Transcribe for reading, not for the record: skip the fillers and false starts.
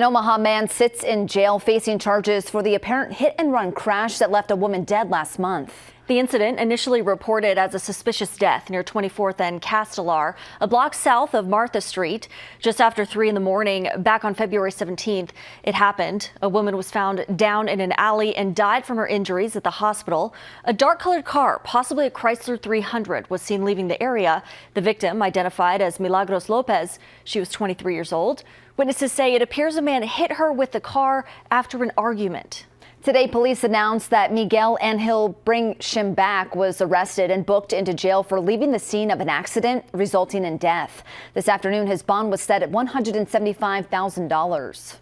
An Omaha man sits in jail facing charges for the apparent hit-and-run crash that left a woman dead last month. The incident, initially reported as a suspicious death near 24th and Castelar, a block south of Martha Street, just after 3 in the morning back on February 17th. It happened. A woman was found down in an alley and died from her injuries at the hospital. A dark-colored car, possibly a Chrysler 300, was seen leaving the area. The victim, identified as Milagros Lopez, she was 23 years old. Witnesses say it appears a man hit her with the car after an argument. Today, police announced that Miguel Angel Bring Shimbak was arrested and booked into jail for leaving the scene of an accident resulting in death. This afternoon, his bond was set at $175,000.